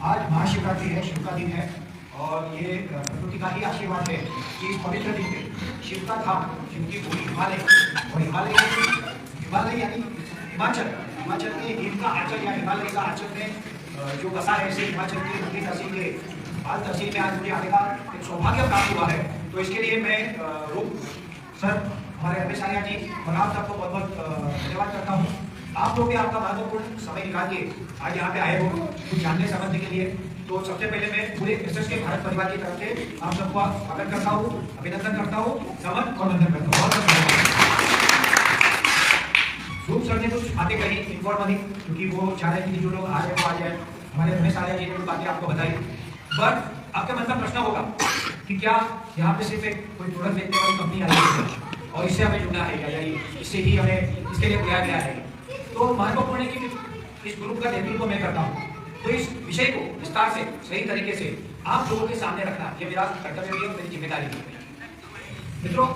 आज महाशिवरात्रि है, शिव का दिन है और ये प्रकृति का ही आशीर्वाद है कि इस पवित्र दिन में शिव का धाम, शिव की भूमि हिमालय और हिमालय यानी हिमाचल के हिम का आंचल या हिमालय का आंचल में जो बसा है, इसे हिमाचल की मंडी तहसील के हाल तहसील में आज मुझे आने का एक सौभाग्य प्राप्त हुआ है। तो इसके लिए मैं रूप सर, हमारे रमेश आर्या जी और आप सबको बहुत बहुत धन्यवाद करता हूँ। आप लोग भी आपका महत्वपूर्ण समय निकाल के आज यहाँ पे आए हो कुछ जानने समझने के लिए। तो सबसे पहले मैं पूरे एसएसके भारत परिवार की तरफ से आप सबको स्वागत करता हूँ, अभिनंदन करता हूँ, नमन और वंदन करता हूँ। बहुत रूप सर ने कुछ बातें कही इन्फॉर्मली, क्योंकि वो चाह रहे थे कि जो लोग आ जाए वो आ जाए। हमारे रमेश आर्या जी ने कुछ बातें आपको बताई। बट आपके मन में प्रश्न होगा कि क्या यहाँ पे सिर्फ एक कोई प्रोडक्ट बेचने वाली कंपनी आई है और इससे हमें जुड़ना है या इससे ही हमें इसके लिए बुलाया गया है। तो महत्वपूर्ण है कि इस ग्रुप का नेतृत्व मैं करता हूँ, तो इस विषय को विस्तार से सही तरीके से आप लोगों के सामने रखना ये मेरा कर्तव्य भी है, मेरी जिम्मेदारी भी है। मित्रों,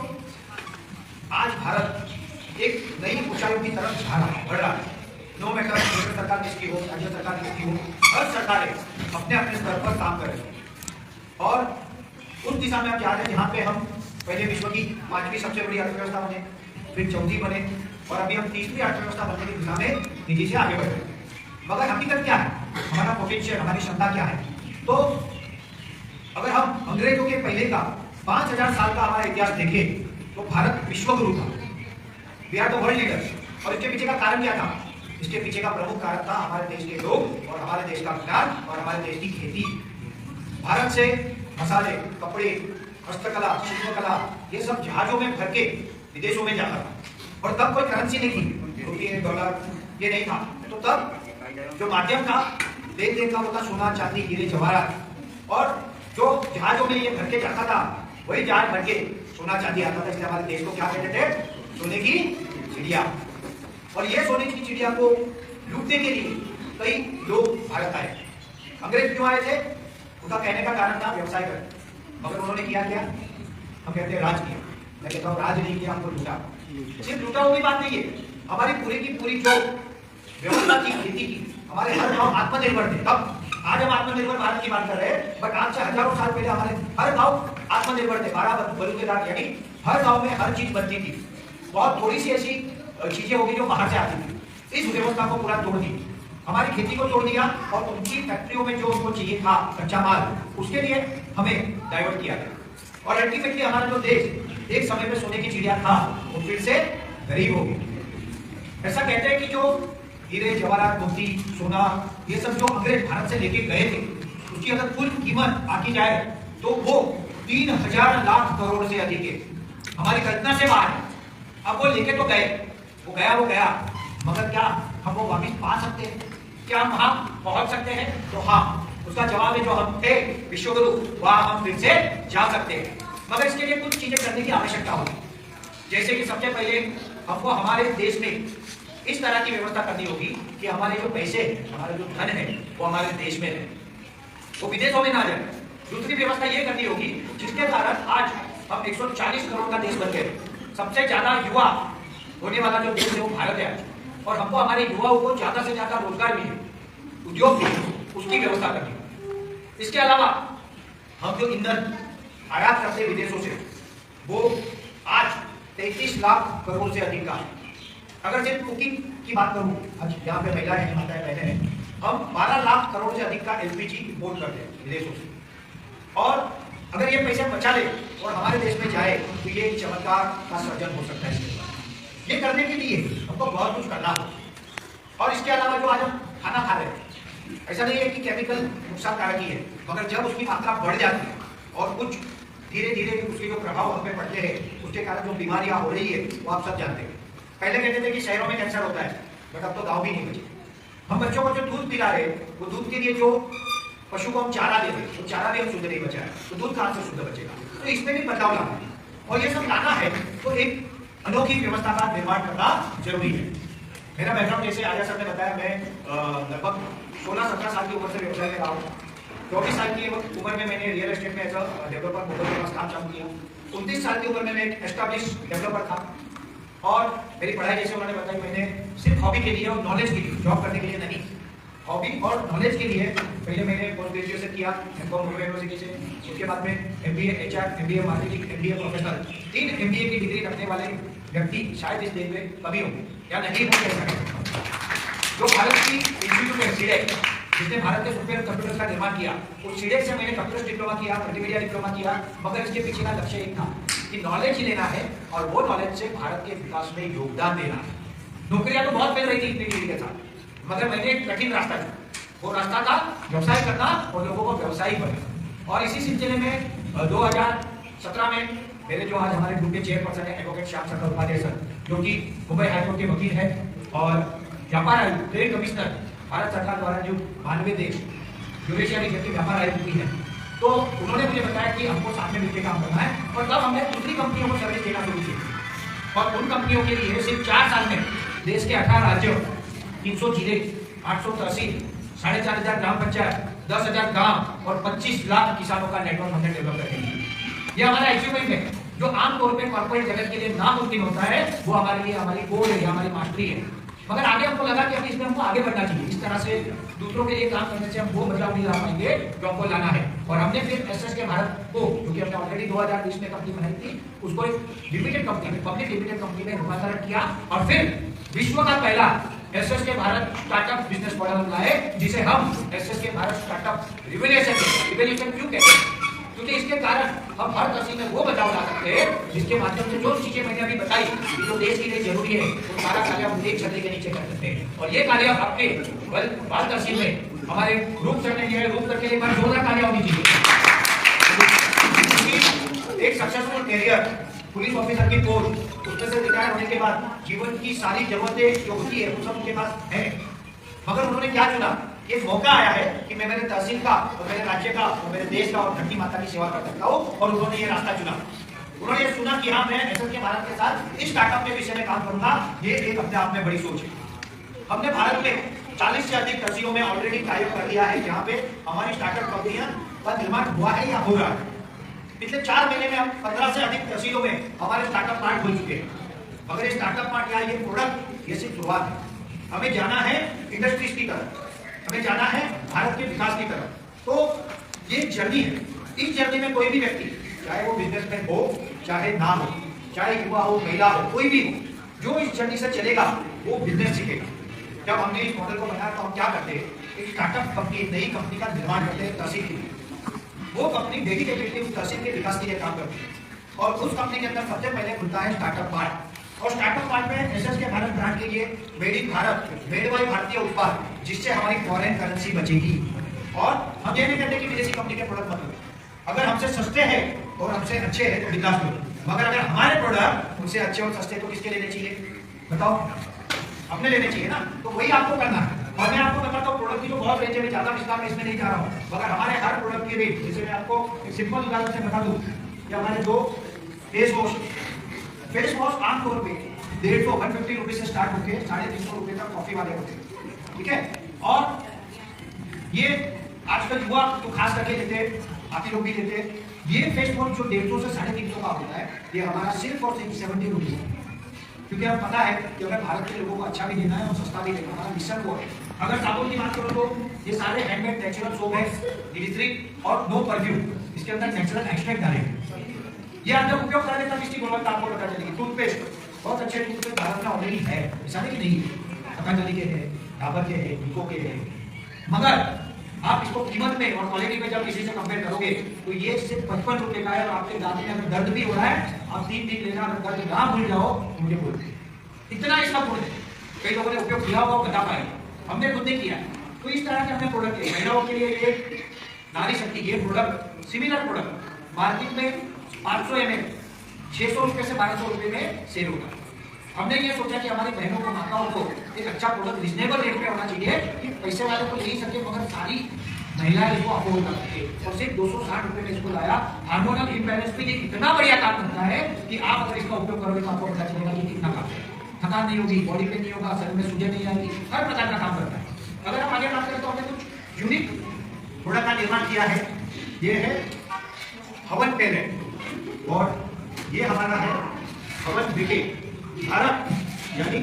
आज भारत एक नई ऊंचाइयों की तरफ बढ़ रहा है। नो मैटर केंद्र सरकार किसकी हो, राज्य सरकार किसकी हो, हर सरकारें अपने अपने स्तर पर काम कर रही है और उस दिशा में आप जा रहे हैं जहाँ पे हम पहले विश्व की 5वीं सबसे बड़ी अर्थव्यवस्था बने, फिर 4थी बने और अभी हम 3वीं अर्थव्यवस्था बनने की दिशा में तेजी से आगे बढ़ रहे हैं। मगर हकीकत क्या है, हमारा पोटेंशियल, हमारी क्षमता क्या है? तो अगर हम अंग्रेजों के पहले का 5000 साल का हमारा इतिहास देखें तो भारत विश्वगुरु था, we are the world leader. और इसके पीछे का कारण क्या था? इसके पीछे का प्रमुख कारण था हमारे देश के लोग और हमारे देश का विज्ञान और हमारे देश की खेती। भारत से मसाले, कपड़े, हस्तकला, शिल्पकला ये सब जहाजों में भर के विदेशों में जाता था और तब कोई करेंसी नहीं थी, रुपये, डॉलर ये नहीं था। तो तब जो माध्यम था लेन देन का वो था सोना, चांदी, हीरे, जवाहरात। और जो जहाजों में ये भर के जाता था वही जहाज भर के सोना चांदी आता था। इसलिए हमारे देश को क्या कहते थे? सोने की चिड़िया। और ये सोने की चिड़िया को लूटने के लिए कई लोग भारत आए। अंग्रेज क्यों आए थे? उनका कहने का कारण था व्यवसाय कर, मगर उन्होंने किया क्या? हम कहते हैं राज किया। मैं कहता हूँ राज नहीं किया, हमको लूटा। सिर्फ लूटा हुई बात नहीं है, हमारी पूरी की पूरी जो व्यवस्था थी खेती की, हमारे हर गांव आत्मनिर्भर थे। तब आज हम आत्मनिर्भर भारत की बात कर रहे हैं, बट आज से हजारों साल पहले हमारे हर गांव आत्मनिर्भर थे। 12 बलूकेदार यानी हर गांव में हर चीज बनती थी। बहुत थोड़ी सी ऐसी चीजें होगी जो बाहर से आती थी। इस व्यवस्था को पूरा तोड़ दी, हमारी खेती को तोड़ दिया और उनकी फैक्ट्रियों में जो उनको चाहिए था कच्चा माल, उसके लिए हमें डाइवर्ट किया गया। और अल्टीमेटली हमारा जो देश एक समय में सोने की चिड़िया था वो फिर से गरीब हो गया। ऐसा कहते हैं कि जो हीरे, जवाहरात, मोती, सोना ये सब जो अंग्रेज भारत से लेके गए थे, उसकी अगर कुल कीमत आकी जाए तो वो 3000 लाख करोड़ से अधिक है। हमारी कल्पना से बाहर है। अब वो लेके तो गए, वो गया, मगर क्या हम वो वापिस पा सकते हैं? क्या हम वहां पहुंच सकते हैं? तो हाँ, उसका जवाब है जो हम थे विश्वगुरु, वहां हम फिर से जा सकते हैं। मगर इसके लिए कुछ चीजें करने की आवश्यकता होगी। जैसे कि सबसे पहले हमको हमारे देश में इस तरह की व्यवस्था करनी होगी कि हमारे जो पैसे, हमारा जो धन है वो हमारे देश में है, वो विदेशों में ना जाए। दूसरी व्यवस्था ये करनी होगी जिसके कारण आज हम 140 करोड़ का देश बन गए। सबसे ज्यादा युवा होने वाला जो देश है वो भारत है और हमको हमारे युवाओं को ज्यादा से ज्यादा रोजगार मिले, उद्योग मिले, उसकी व्यवस्था करनी। इसके अलावा हम जो ईंधन आयात करते हैं विदेशों से वो आज 33 लाख करोड़ से अधिक का है। अगर सिर्फ कुकिंग की बात करूं, आज यहाँ पे महिला है, माताएं बहनें हैं, हम 12 लाख करोड़ से अधिक का एलपीजी इम्पोर्ट करते हैं विदेशों से। और अगर ये पैसे बचा ले और हमारे देश में जाए तो ये चमत्कार का सर्जन हो सकता है। ये करने के लिए हमको बहुत कुछ करना हो। और इसके अलावा जो आज हम खाना खा रहे हैं, ऐसा नहीं है कि केमिकल नुकसानकारक ही है, मगर जब उसकी मात्रा बढ़ जाती है और कुछ धीरे धीरे उसके जो प्रभाव हम पे पड़ते हैं, उसके कारण जो बीमारियां हो रही है वो आप सब जानते हैं। पहले कहते थे कि शहरों में कैंसर होता है, बट अब तो गाँव भी नहीं बचे। हम बच्चों को जो दूध पिला रहे हैं वो दूध के लिए जो पशु को हम चारा दे रहे, तो चारा भी हम शुद्ध नहीं बचा है, तो दूध कहाँ से शुद्ध बचेगा? तो इसमें भी बदलाव लाना है और ये सब लाना है तो एक अनोखी व्यवस्था का निर्माण करना जरूरी है। मेरा बैकग्राउंड जैसे आर्या सर ने बताया, मैं लगभग 16-17 साल की उम्र से व्यवसाय में रहा हूँ। 24 साल की उम्र में मैंने रियल एस्टेट में एज अ डेवलपर मोबाइल के पास काम चालू किया। 29 साल की उम्र में मैं एक एस्टैब्लिश डेवलपर था और मेरी पढ़ाई जैसे उन्होंने बताई मैंने सिर्फ हॉबी के लिए और नॉलेज के लिए, जॉब करने के लिए नहीं। हॉबी और नॉलेज के लिए पहले मैंने पोस्ट ग्रेजुएशन किया एमकॉम मुंबई यूनिवर्सिटी से, उसके बाद में MBA HR, MBA marketing, MBA professional. 3 MBA की डिग्री रखने वाले व्यक्ति शायद इस देश में कभी हो या नहीं हो कह सकते। जो भारत की इंस्टीट्यूट है सीडेक, जिसने भारत के सुपर कंप्यूटर का निर्माण किया, उस सीडेक से मैंने कंप्यूटर डिप्लोमा किया, मल्टीमीडिया डिप्लोमा किया, मगर इसके पीछे का लक्ष्य एक था कि नॉलेज ही लेना है और वो नॉलेज से भारत के विकास में योगदान देना है। नौकरियां तो बहुत मिल रही थी इतनी डिग्री के साथ, मगर मैंने एक कठिन रास्ता चुना। वो रास्ता था व्यवसाय करना और लोगों को व्यवसायिक बनना। और इसी सिलसिले में 2017 में मेरे जो आज हमारे ग्रुप के चेयरपर्सन है एडवोकेट श्याम शंकर उपाध्याय सर, जो कि मुंबई हाईकोर्ट के वकील है और व्यापार आयुक्त, ट्रेड कमिश्नर भारत सरकार द्वारा जो 92 देश यूरेशिया रीजन के व्यापार आयुक्त भी है, तो उन्होंने मुझे बताया कि हमको साथ में मिलकर काम करना है। और तब हमने दूसरी कंपनियों को सर्विस देना शुरू की और उन कंपनियों के लिए सिर्फ 4 साल में देश के 18 राज्यों, 300 जिले, 800 तहसील, 4,500 ग्राम पंचायत, 10,000 गांव और 25 लाख किसानों का नेटवर्क हमने डेवलप करके दिया। ये हमारा अचीवमेंट है जो आमतौर पे कॉर्पोरेट जगत के लिए नामुमकिन होता है, वो हमारे लिए हमारी कोर है, हमारी मास्टरी है। मगर आगे हमको लगा कि अभी इसमें हमको आगे बढ़ना चाहिए। इस तरह से दूसरों के लिए काम करने से हम वो बदलाव नहीं ला पाएंगे जो हमको लाना है। और हमने फिर एसएस के भारत को, जो कि हमने ऑलरेडी 2020 में कंपनी बनाई थी, उसको एक लिमिटेड कंपनी में, पब्लिक लिमिटेड कंपनी में रूपांतरण किया और फिर विश्व का पहला एसएस के भारत स्टार्टअप बिजनेस मॉडल हम लाए, जिसे हम एसएस के भारत स्टार्टअप रिवोल्यूशन क्यों कहते हैं? क्योंकि इसके कारण हम हर तहसील में वो बदलाव ला सकते हैं जिसके माध्यम से जो चीजें मैंने अभी बताई जो देश के लिए जरूरी है, वो सारा कार्य हम एक छतरी के नीचे कर सकते हैं। और ये कार्य आपके बाल तहसील में हमारे रूप सर ने किया, रूप करके एक बार जोरदार कार्य होनी चाहिए। एक सक्सेसफुल कैरियर, पुलिस ऑफिसर की पोस्ट, उसमें से रिटायर होने के बाद जीवन की सारी जरूरतें जो होती है वो सब उनके पास है, मगर उन्होंने क्या चुना? एक मौका आया है कि मैं मेरे तहसील का और मेरे राज्य का और मेरे देश का और धरती माता की सेवा कर सकता हूँ, और उन्होंने ये रास्ता चुना। उन्होंने ये सुना कि हाँ, मैं एसएस के भारत के साथ इस स्टार्टअप के विषय में काम करूंगा। ये एक अपने आप में बड़ी सोच है। हमने भारत में 40 से अधिक तहसीलों में ऑलरेडी टाइप कर लिया है, जहाँ पे हमारी स्टार्टअप कंपनियां का निर्माण हुआ है या हो रहा है। पिछले 4 महीने में हम 15 से अधिक तहसीलों में हमारे स्टार्टअप पार्ट खुल चुके हैं। मगर ये स्टार्टअप पार्ट या ये प्रोडक्ट, ये सिर्फ शुरुआत है। हमें जाना है इंडस्ट्रीज की तरफ, हमें जाना है भारत के विकास की तरफ। तो ये जर्नी है। इस जर्नी में कोई भी व्यक्ति, चाहे वो बिजनेसमैन हो, चाहे ना हो, चाहे युवा हो, महिला हो, कोई भी हो, जो इस जर्नी से चलेगा वो बिजनेस सीखेगा। जब हमने इस मॉडल को बनाया तो हम क्या करते हैं? एक स्टार्टअप कंपनी, एक नई कंपनी का निर्माण करते हैं तहसील के लिए। वो कंपनी डेडिकेटेडली उस तहसील के विकास के लिए काम करती है और उस कंपनी के अंदर सबसे पहले खुलता है स्टार्टअप पार्ट। और स्टार्टअप पार्ट में एसएस के भारत ब्रांड के लिए made in Bharat, made by भारतीय उत्पाद, जिससे हमारी फॉरेन करेंसी बचेगी। और हम ये नहीं कहते कि विदेशी कंपनी के प्रोडक्ट मत लो। अगर हमसे सस्ते हैं और हमसे अच्छे हैं तो बिंदास लो, मगर अगर हमारे प्रोडक्ट उनसे अच्छे और सस्ते तो किसके लेने चाहिए? बताओ, अपने लेने चाहिए ना। तो वही आपको करना है। और मैं आपको बताता हूँ प्रोडक्ट की जो बहुत रेंज है, ज्यादा विस्तार में इसमें नहीं जा रहा हूँ, मगर हमारे हर प्रोडक्ट की रेंज, जैसे मैं आपको एक सिंपल उदाहरण से बता दूं कि हमारे जो फेस वॉश आमतौर पे 150 रुपए से स्टार्ट होकर 350 रुपए तक कॉफी वाले होते हैं, ठीक है। और ये आजकल युवा तो खास करके लेते हैं, आप लोग भी लेते हैं। ये फेस वॉश जो 150 से 350 का होता है, ये हमारा सिर्फ और सिर्फ 70 रुपीज है। क्योंकि अब पता है कि अगर भारत के लोगों को अच्छा भी देना है और सस्ता भी देना है, हमारा मिशन वो है। अगर साबुन की बात करो तो ये सारे हैंडमेड नेचुरल सोप है, ग्लिसरीन और नो परफ्यूम, इसके अंदर नेचुरल एक्सट्रैक्ट डाले हैं। ये आप जब उपयोग करेंगे तब इसकी गुणवत्ता आपको पता चलेगी। टूथपेस्ट, बहुत अच्छे टूथपेस्ट भारत में ऑलरेडी है, ऐसा नहीं कि नहीं है, पतंजलि के हैं, डाबर के हैं, निको के हैं, मगर आप इसको कीमत में और क्वालिटी में जब किसी से कंपेयर करोगे तो ये सिर्फ 55 रुपए का है। और आपके दांत में अगर दर्द भी हो रहा है, आप 3 दिन लेना, अगर दर्द ना भूल जाओ मुझे बोल, इतना इसका गुण है। कई लोगों ने उपयोग किया होगा, बता पाए, हमने खुद ने किया। तो इस तरह के हमने प्रोडक्ट लिए। महिलाओं के लिए ये नारी शक्ति, ये प्रोडक्ट, सिमिलर प्रोडक्ट मार्केट में 500 ml 600 रुपए से 1200 रुपए में सेल होगा। हमने ये सोचा कि हमारी बहनों को, माताओं को एक अच्छा प्रोडक्ट रिजनेबल रेट पे होना चाहिए कि पैसे वाले को ले ही सके मगर सारी महिलाएं इसको अफोर्ड कर सके। और सिर्फ 260 रुपए में इसको लाया। हार्मोनल इम्बैलेंस पे ये इतना बढ़िया काम करता है कि आप अगर इसका उपयोग करोगे तो आपको पता चलेगा कि कितना काम है। थकान नहीं होगी, बॉडी पेन नहीं होगा, शरीर में सूजन नहीं आएगी, हर प्रकार का काम करता है। अगर हम आगे बात करें तो हमने कुछ यूनिक प्रोडक्ट का निर्माण किया है। ये है हवन तेल है और ये हमारा है हवन ब्रिकेट। भारत यानी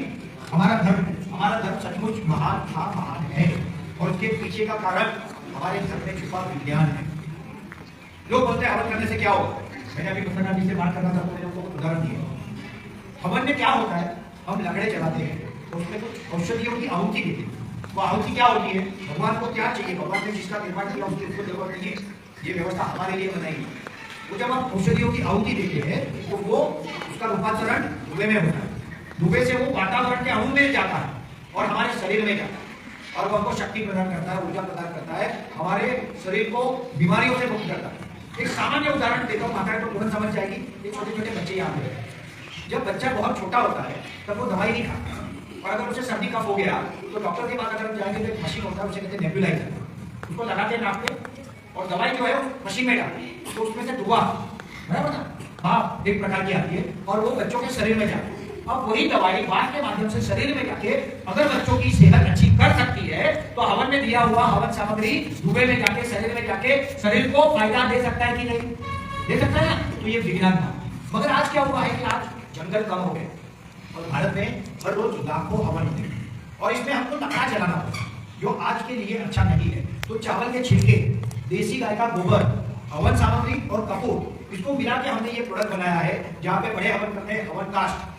हमारा धर्म सचमुच महान था, महान है। और उसके पीछे का कारण हमारे घर में छुपा विज्ञान है। लोग बोलते हैं हवन करने से क्या होगा। मैंने अभी प्रसन्ना जी से बात कर रहा था तो मैंने उनको उदाहरण दिया। हवन में क्या होता है, हम लकड़े चलाते हैं तो उसमें कुछ औषधियों की आहुति देते हैं। वो आहुति क्या होती है, भगवान को क्या चाहिए, भगवान ने जिसका निर्माण किया उसकी उसको जरूरत नहीं है, ये व्यवस्था हमारे लिए बनाई। तो जब हम औषधियों की आहुति देते हैं तो वो उसका रूपांतरण धुएं में होता है। धुएं से वो वातावरण के अणु में जाता है और हमारे शरीर में जाता है और वो हमको शक्ति प्रदान करता है, ऊर्जा प्रदान करता है, हमारे शरीर को बीमारियों से मुक्त करता है। एक सामान्य उदाहरण देता हूँ, माताएं तो तुरंत समझ जाएगी। ये छोटे छोटे बच्चे यहाँ पे, जब बच्चा बहुत छोटा होता है तब वो दवाई नहीं खाता, और अगर उसे सर्दी कफ हो गया तो डॉक्टर के पास अगर हम जाएंगे तो एक मशीन होता है, उसे कहते हैं नेबुलाइजर। उसको लगाते हैं नाक पे और दवाई जो है मशीन में डालते हैं तो उसमें से धुआं, बराबर ना, हाँ, एक प्रकार की आती है और वो बच्चों के शरीर में जाती है। अब वही दवाई वात के माध्यम से शरीर में जाके अगर बच्चों की सेहत अच्छी कर सकती है तो हवन में दिया हुआ हवन सामग्री धुएं में जाके शरीर में जाके शरीर को फायदा दे सकता है कि नहीं, दे सकता है ना। तो ये विज्ञान था। मगर आज क्या हुआ है कि आज जंगल कम हो गए और भारत में हर रोज लाखों हवन होते हैं और इसमें हमको लकड़ा जलाना होता है जो आज के लिए अच्छा नहीं है। तो चावल के छिलके, देसी गाय का गोबर, हवन सामग्री और कपूर, इसको मिला के हमने ये प्रोडक्ट बनाया है। जहाँ पे बड़े हवन करते हैं हवन कास्ट,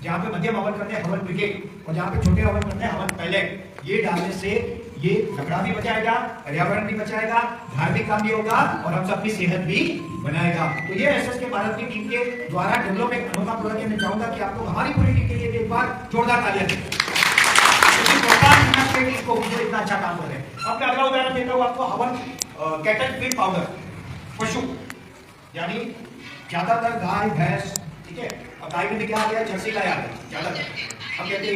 जहाँ पे मध्यम हवन करते हैं हवन ब्रिकेट और जहाँ पे छोटे हवन करते हैं हवन पैलेट। ये डालने से ये लकड़ा भी बचाएगा, पर्यावरण भी बचाएगा, धार्मिक काम भी होगा और हम सबकी सेहत भी बनाएगा। तो ये एसएस के भारत की टीम के द्वारा डेवलप एक अनोखा प्रोडक्ट है। मैं चाहूंगा कि आप लोग हमारी पूरी टीम के लिए एक बार जोरदार तालियां दें। इतना अच्छा काम कर रहे हैं। अब मैं अगला उदाहरण देता हूँ आपको, हवन कैटल फीड पाउडर। पशु यानी ज्यादातर गाय भैंस, ठीक है, अब गाय में क्या आ गया, जर्सी गाय आ गया ज्यादातर। हम कहते हैं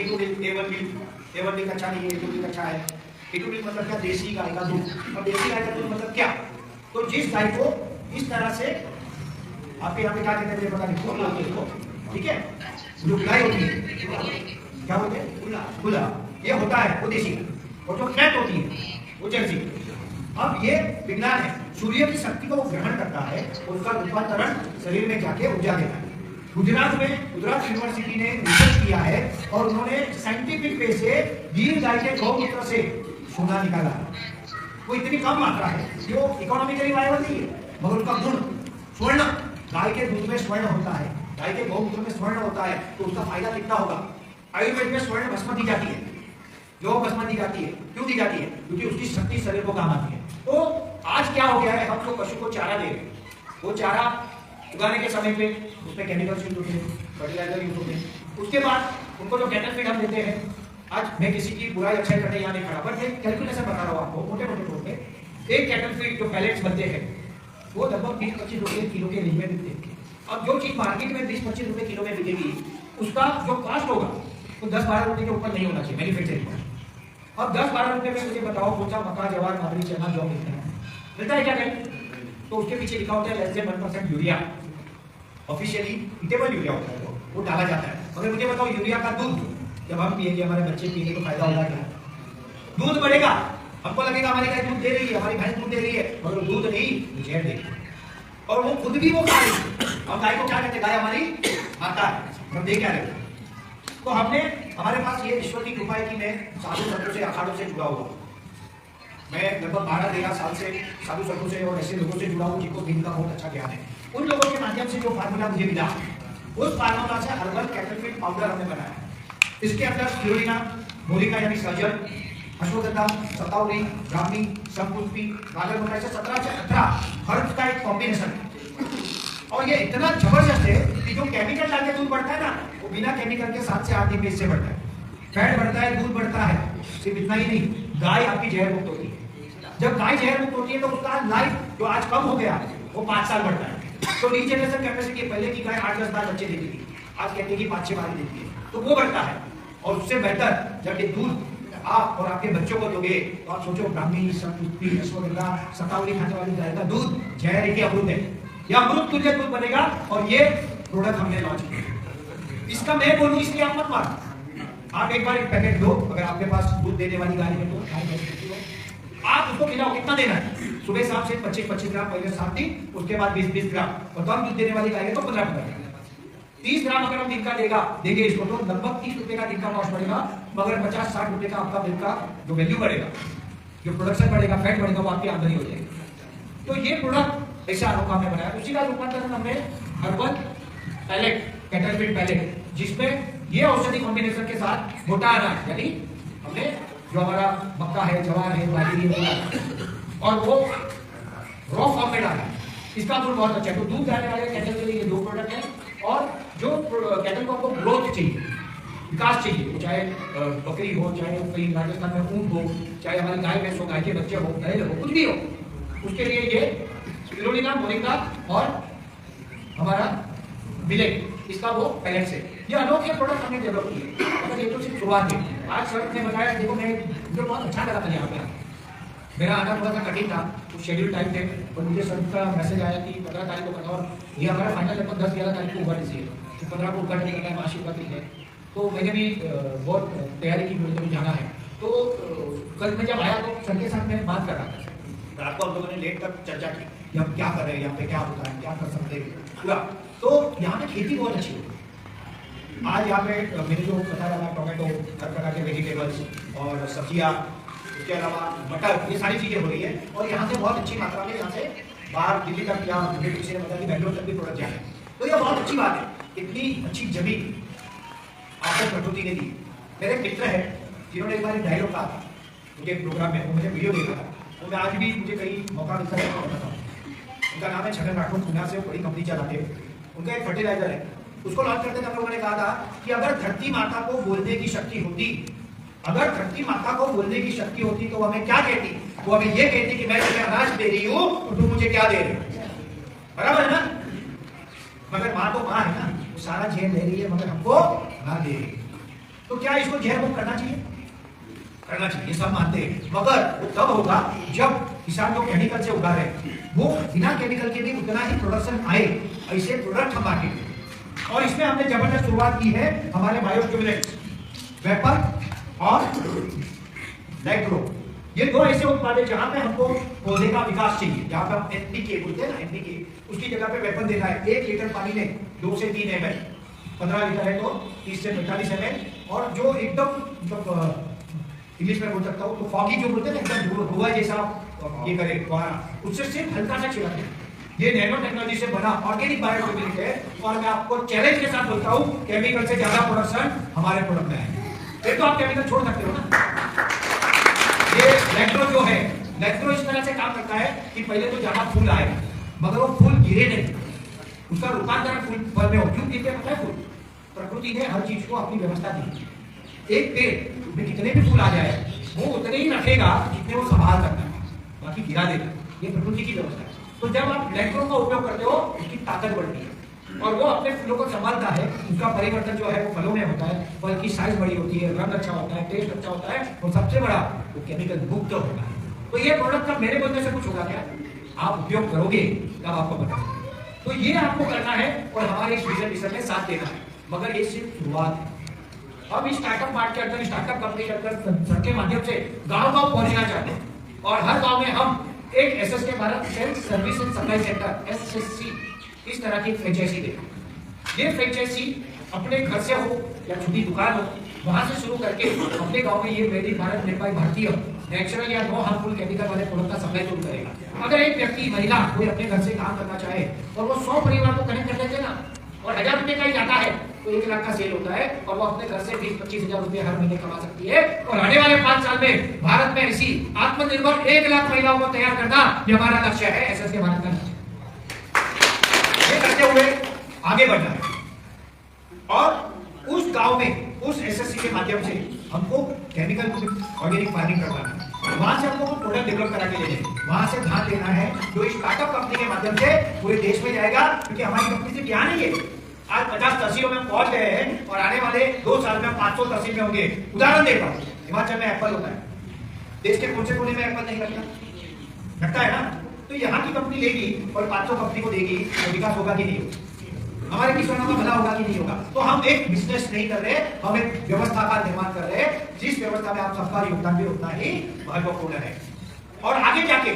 A1 मिल्क अच्छा नहीं है, A2 मिल्क अच्छा है। A2 मिल्क मतलब क्या, देसी गाय का दूध। अब देसी गाय का दूध मतलब क्या, तो जिस गाय को इस तरह से आपके यहाँ पे क्या कहते हैं पता नहीं, ठीक है, जो गाय होती है क्या बोलते हैं, खुला, ये होता है वो देसी, और जो फैट होती है वो जर्सी। अब ये विज्ञान है, सूर्य की शक्ति को वो ग्रहण करता है, उसका रूपांतरण शरीर में जाके ऊर्जा देता है। गुजरात यूनिवर्सिटी ने रिसर्च किया है और उन्होंने साइंटिफिक वे से गिर गाय के गौमूत्र से सोना निकाला है। वो इतनी कम मात्रा है कि वो इकोनॉमिकली वायबल नहीं है, मगर उसका गुण स्वर्ण, गाय के दूध में स्वर्ण होता है, गाय के गौमूत्र में स्वर्ण होता है, तो उसका फायदा कितना होगा। आयुर्वेद में स्वर्ण भस्म दी जाती है, जो भस्म दी जाती है, क्यों दी जाती है, क्योंकि उसकी शक्ति शरीर को काम आती है। तो आज क्या हो गया है, हम लोग पशु को चारा दे रहे हैं, वो चारा उगाने के समय पे उसमें केमिकल्स यूज होते हैं, फर्टिलाइजर यूज होते हैं। उसके बाद उनको जो कैटल फीड हम देते हैं, आज मैं किसी की बुराई अच्छाई करने यहाँ नहीं खड़ा, पर मैं कैलकुलेशन बता रहा हूँ आपको मोटे मोटे तौर पे। एक कैटल फीड जो पैलेट्स बनते हैं वो लगभग 20-25 रुपए किलो के रेंज में बिकते हैं। अब जो चीज मार्केट में 20-25 रुपए किलो में बिकेगी, उसका जो कॉस्ट होगा वो 10-12 रुपए के ऊपर नहीं होना चाहिए मैन्युफैक्चरिंग कॉस्ट। अब 10-12 रुपए में मुझे बताओ कौन सा मक्का, जवार, बाजरी, चना, जौ मिलता है क्या कहीं, तो उसके पीछे लिखा होता है less than 1% urea, officially edible urea होता है, वो डाला जाता है। अगर मुझे बताओ यूरिया का दूध जब हम पिएंगे, हमारे बच्चे पिएंगे तो फायदा होगा क्या, दूध बढ़ेगा, हमको लगेगा हमारी गाय दूध दे रही है, हमारी भैंस दूध दे रही है, मगर दूध नहीं, जहर देगी और वो खुद भी वो खा रही है। और गाय को क्या कहते हैं, गाय हमारी माता है, हम दे क्या रहे। तो हमने, हमारे पास ये ईश्वर की कृपा है कि मैं साधु संतों से, अखाड़ों से जुड़ा हुआ, मैं लगभग 12-13 साल से साधु संतों से और ऐसे लोगों से जुड़ा हूँ जिनको दिन का बहुत अच्छा ज्ञान है। उन लोगों के माध्यम से जो फार्मूला मुझे मिला, उस फार्मूला से हर्बल कैटल फीड पाउडर हमने बनाया। इसके अंदर स्पिरुलिना, मोरिंगा यानी सहजन, अश्वगंधा, शतावरी, ब्राह्मी, शंकुल्फी, गाजर मोटा, ऐसे 17 से 18 हर्ब्स का एक कॉम्बिनेशन है। और ये इतना जबरदस्त है कि जो केमिकल डाल के दूध बढ़ता है ना, वो बिना केमिकल के 7 से 8 दिन से बढ़ता है, फैट बढ़ता है, दूध बढ़ता है। सिर्फ इतना ही नहीं, गाय आपकी जहर मुक्त होती है। जब गाय जहर मुक्त होती है तो उसका लाइफ जो आज कम हो गया वो 5 साल बढ़ता है। तो रीजनरेशन कैपेसिटी, पहले की गाय 8-10 बार बच्चे देती थी, आज कहते हैं कि 5-6 बार देती है, तो वो बढ़ता है। और उससे बेहतर जब ये दूध आप और आपके बच्चों को दोगे तो आप सोचो, ब्राह्मी, शंकुल्फी, अश्वगंधा, शतावरी खाने वाली गाय का दूध जहर है कि अमृत है, या अमृत तुल्य दूध बनेगा। और ये प्रोडक्ट हमने लॉन्च किया। इसका मैं बोलूं इसलिए आप मत मानो, आप एक बार एक पैकेट दो, अगर आपके पास दूध देने वाली गाय है तो आप उसको खिलाओ। कितना देना है, सुबह शाम से 25-25 ग्राम, पहले 7 दिन, उसके बाद 20-20 ग्राम, और कम दूध देने वाली गाय है तो 15-15 ग्राम। 30 ग्राम अगर हम दिन का देंगे इसको तो लगभग 30 रुपए का दिन का कॉस्ट पड़ेगा, मगर 50-60 रुपए का आपका बिल का जो वैल्यू बढ़ेगा। जो प्रोडक्शन बढ़ेगा, फैट बढ़ेगा, वो आपकी आमदनी हो जाएगी। तो ये प्रोडक्ट ऐसा अनोखा हमने बनाया। उसी का रूपांतरण हमने herbal pellet, cattle feed pellet, जिसमें ये औषधि कॉम्बिनेशन के साथ मोटा अनाज, यानी हमने जो हमारा मक्का है, जवार है, बाजरी है, और वो रॉ फॉर्म में डाला। इसका दूध बहुत अच्छा है। तो दूध डालने वाले कैटल के लिए ये दो प्रोडक्ट है। और जो कैटल को आपको ग्रोथ चाहिए, विकास चाहिए, चाहे बकरी हो, चाहे कहीं राजस्थान में ऊंट हो, चाहे हमारी गाय भैंस हो, गाय के बच्चे हो, बैल हो, कुछ भी हो, उसके लिए ये स्पिरुलिना, मोरिंगा और हमारा मिलेट, इसका वो पैलेट से ये अनोखे प्रोडक्ट हमने डेवलप किए। अगर ये तो सिर्फ शुरुआत है। आज सर ने बताया, देखो मैं मुझे बहुत अच्छा लगा था यहाँ पे। मेरा आना थोड़ा सा कठिन था, कुछ शेड्यूल टाइम थे, और मुझे सर का मैसेज आया कि 15 तारीख को करना, और ये हमारा फाइनल लगभग 10-11 तारीख को हुआ है, तो 15 को उद्घाटन करना है, महाशिवरात्रि है। तो मैंने भी बहुत तैयारी की, मुझे भी जाना है। तो कल मैं जब आया तो सर के साथ मैं बात कर रहा था, रात को हम लोगों ने लेट तक चर्चा की कि हम क्या कर रहे हैं, यहाँ पे क्या होता है, क्या कर सकते हैं पूरा। तो यहाँ पे खेती बहुत अच्छी होती है। आज यहाँ पे मैंने जो बताया था, टोमेटो, हर प्रकार के वेजिटेबल्स और सब्जियाँ, उसके अलावा मटर, ये सारी चीज़ें हो रही है। और यहाँ से बहुत अच्छी मात्रा में यहाँ से बाहर दिल्ली तक, या मुझे किसी ने बताया कि बेंगलोर तक भी प्रोडक्ट जाए। तो ये बहुत अच्छी बात है। इतनी अच्छी जमीन आपको प्रकृति ने दी। मेरे एक मित्र है जिन्होंने एक बार डायलॉग कहा था मुझे प्रोग्राम में, वो मुझे वीडियो देखा था, तो मैं आज भी मुझे कहीं मौका मिलता है तो बताता हूँ। उनका नाम है छगन राठौर, पुणे से बड़ी कंपनी चलाते हैं। उनका एक फर्टिलाइजर है, उसको लॉन्च करते थे। लोगों ने कहा था कि अगर धरती माता को बोलने की शक्ति होती, अगर धरती माता को बोलने की शक्ति होती तो हमें क्या कहती? वो हमें ये कहती कि मैं तुम्हें अनाज दे रही हूँ तो तुम मुझे क्या दे रहे हो? बराबर है ना? मगर माँ तो माँ है ना, वो सारा झेल ले रही है, मगर हमको ना दे रही। तो क्या इसको झेल मुक्त करना चाहिए? करना चाहिए, सब मानते हैं। मगर वो तब होगा जब किसान जो केमिकल से उगा रहे, वो बिना केमिकल के भी उतना ही प्रोडक्शन आए, ऐसे प्रोडक्ट हम बांटे। और इसमें हमने जबरदस्त शुरुआत की है हमारे बायोस्टिमुलेंट्स, वेपर और लैग्रो। ये दो ऐसे उत्पाद है जहां पे हमको पौधे का विकास चाहिए, जहां पे हम एनपीके बोलते हैं ना, एनपीके, उसकी जगह पे वेपन देना है। 1 लीटर पानी में 2 से 3 ml, 15 लीटर है तो 30 से 45 ml। और जो एकदम मतलब इंग्लिश में बोल सकता हूँ तो फॉगी जो बोलते हैं ना, एकदम धुआं जैसा ये करे फुहारा, उससे सिर्फ हल्का सा छिड़कना है। ये नैनो टेक्नोलॉजी से बना ऑर्गेनिक बायोस्टिमुलेंट है। और मैं आपको चैलेंज के साथ बोलता हूँ, केमिकल से ज्यादा प्रोडक्शन हमारे प्रोडक्ट में है। फिर तो आप केमिकल छोड़ सकते हो ना। ये लैग्रो जो है, लैग्रो इस तरह से काम करता है कि पहले तो ज्यादा फूल आए, मगर वो फूल गिरे नहीं, उसका रूपांतरण फूल फल में हो। क्यों गिरते पता है? फूल, प्रकृति ने हर चीज को अपनी व्यवस्था दी। एक पेड़ में कितने भी फूल आ जाए, वो उतने ही रखेगा जितने वो संभाल सकता है, बाकी गिरा देगा। ये प्रकृति की व्यवस्था है। तो जब आप लैग्रो का उपयोग करते हो, उसकी ताकत बढ़ती है और वो अपने फूलों को संभालता है। उसका परिवर्तन जो है वो फलों में होता है, फल की साइज बड़ी होती है, रंग अच्छा होता है, टेस्ट अच्छा होता है, और सबसे बड़ा वो केमिकल मुक्त होता है। तो ये प्रोडक्ट का मेरे बोलने से कुछ होगा क्या? आप उपयोग करोगे तब आपको पता। तो ये आपको करना है और हमारे इस विजन मिशन में साथ देना है। मगर ये सिर्फ शुरुआत है। अब इस स्टार्टअप मार्ट के अंदर, स्टार्टअप कंपनी के अंदर सर के माध्यम से गांव-गांव पहुंचना चाहते हैं। और हर गांव में हम एक SSK Bharat sales service and supply centre, SSC, इस तरह की फ्रेंचाइजी दें। ये फ्रेंचाइजी अपने घर से हो या छोटी दुकान हो, वहां से शुरू करके अपने गांव में ये made in Bharat, made by भारतीय, नेचुरल या नो हार्मफुल केमिकल वाले प्रोडक्ट का सप्लाई शुरू करेगा। अगर एक व्यक्ति, महिला कोई अपने घर से काम करना चाहे और वो 100 परिवार को कनेक्ट कर लेते ना, और 1000 रुपए का ही जाता है तो 1 लाख का सेल होता है, और वो अपने घर से 20-25 हजार रुपए हर महीने कमा सकती है। और आने वाले 5 साल में भारत में ऐसी आत्मनिर्भर 1 लाख महिलाओं को तैयार करना, ये हमारा लक्ष्य है, एसएसके भारत का लक्ष्य। ये करते हुए आगे बढ़ना है। और उस गांव में उस एसएससी के माध्यम से हमको केमिकल ऑर्गेनिक फार्मिंग करवाना है। वहां से हमको प्रोडक्ट डेवलप करा के ले जाए, वहां से धान लेना है जो इस स्टार्टअप कंपनी के माध्यम से पूरे देश में जाएगा। क्योंकि हमारी कंपनी से क्या नहीं है, आज 50 तहसीलों में पहुंच गए हैं और आने वाले 2 साल में 500 तहसील में होंगे। उदाहरण देता हूं, हिमाचल में एप्पल होता है, देश के कौन से कोने में एप्पल नहीं लगता है ना? तो यहाँ की कंपनी लेगी और 500 कंपनी को देगी, तो विकास होगा कि नहीं होगा? हमारे किसानों का भला होगा कि नहीं होगा? तो हम एक बिजनेस नहीं कर रहे, हम एक व्यवस्था का निर्माण कर रहे हैं, जिस व्यवस्था में आप सबका योगदान भी उतना ही महत्वपूर्ण है। और आगे जाके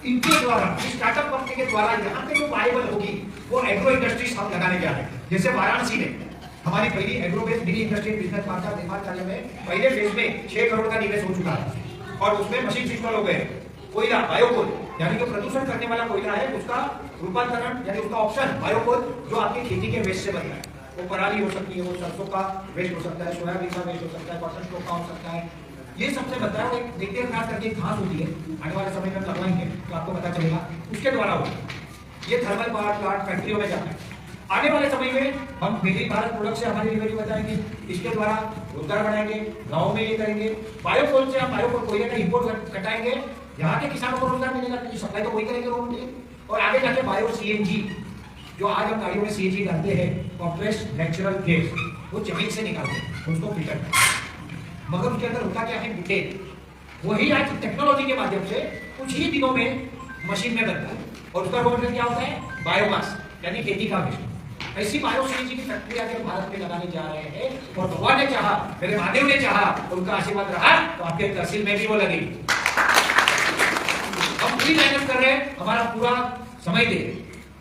इनके द्वारा, स्टार्टअप कंपनी के द्वारा यहाँ पे जो वायबल होगी वो एग्रो इंडस्ट्रीज हम लगाने जा रहे हैं। जैसे वाराणसी में हमारी पहली agro based mini industrial business park निर्माण कार्य में पहले फेज में 6 करोड़ का निवेश हो चुका है। और उसमें मशीन इंस्टॉल हो गए। कोयला बायोकोल यानी कि प्रदूषण करने वाला कोयला है, उसका रूपांतरण यानी उसका ऑप्शन बायोकोल जो आपकी खेती के वेस्ट से बनता है। वो पराली हो सकती है, वो सरसों का वेस्ट हो सकता है, सोयाबीन का वेस्ट हो सकता है, कॉटन स्टॉक का हो सकता है, ये सबसे बनता है। वो एक देखते खास करके घास होती है, आने वाले समय में हम लगवाएंगे तो आपको पता चलेगा, उसके द्वारा होगा। ये थर्मल पावर प्लांट फैक्ट्रियों में जाता है। आने वाले समय में हम मेड इन भारत प्रोडक्ट से हमारी रेवेन्यू बताएंगे, इसके द्वारा रोजगार बढ़ाएंगे, गाँव में ये करेंगे। बायोकोल से हम बायोकोल कोयले का इंपोर्ट घटाएंगे, यहाँ के किसानों को रोजगार मिलेगा क्योंकि सप्लाई तो वही करेंगे रॉ मटेरियल। और आगे जाके बायो सीएनजी, जो आज हम गाड़ियों में सीएनजी डालते हैं, कॉम्प्रेस्ड नेचुरल गैस, वो जमीन से निकालते हैं, उसको फिल्टर करते हैं, मगर उसके अंदर होता क्या है, मीथेन। वही आज टेक्नोलॉजी के माध्यम से कुछ ही दिनों में मशीन में बनता है और उसका रॉ मटेरियल क्या होता है, बायोमास यानी खेती का वेस्ट। ऐसी बायो सीएनजी की फैक्ट्री आगे भारत में लगाने जा रहे हैं और भगवान ने चाहा, मेरे महादेव ने चाहा, उनका आशीर्वाद रहा तो आपके तहसील में भी वो लगेगी। हम पूरी मेहनत कर रहे हैं, हमारा पूरा समय दे रहे हैं।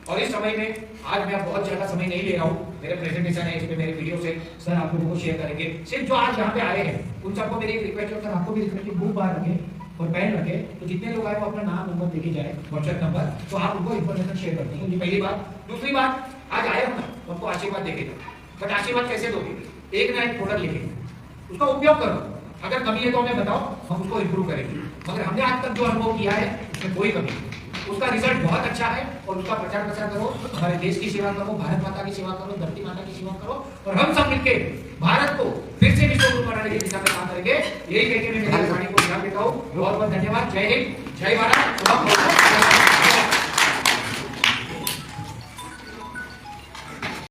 और इस समय में आज मैं बहुत ज्यादा समय नहीं ले रहा हूँ, मेरे प्रेजेंटेशन है, इसमें मेरे वीडियो से सर आप लोगों को शेयर करेंगे। सिर्फ जो आज यहाँ पे आए हैं उन सबको मेरी एक रिक्वेस्ट है, सर आपको भी रिक्वेस्ट है, बुक बाहर रखें और पेन रखें, तो जितने लोग आए वो अपना नाम नंबर देके जाए, व्हाट्सएप नंबर, तो आप उनको इन्फॉर्मेशन शेयर करते हैं। ये पहली बात। दूसरी बात, आज आए हो ना तो आपको आशीर्वाद देके जाओ, बट आशीर्वाद कैसे दोगे, एक ना एक प्रोडक्ट लेके उसका उपयोग करो, अगर कमी है तो हमें बताओ, हम उसको इंप्रूव करेंगे। मगर हमने आज तक जो अनुभव किया है उसमें कोई कमी नहीं, उसका रिजल्ट बहुत अच्छा है और उसका प्रचार प्रसार करो, हमारे देश की सेवा करो, भारत माता की सेवा करो, धरती माता की सेवा करो, और हम सब मिलकर भारत को फिर से विश्व गुरु बनाने की दिशा में काम करेंगे। यही कहकर मैं मेरी वाणी को विराम देता हूँ। बहुत बहुत धन्यवाद। जय हिंद, जय भारत।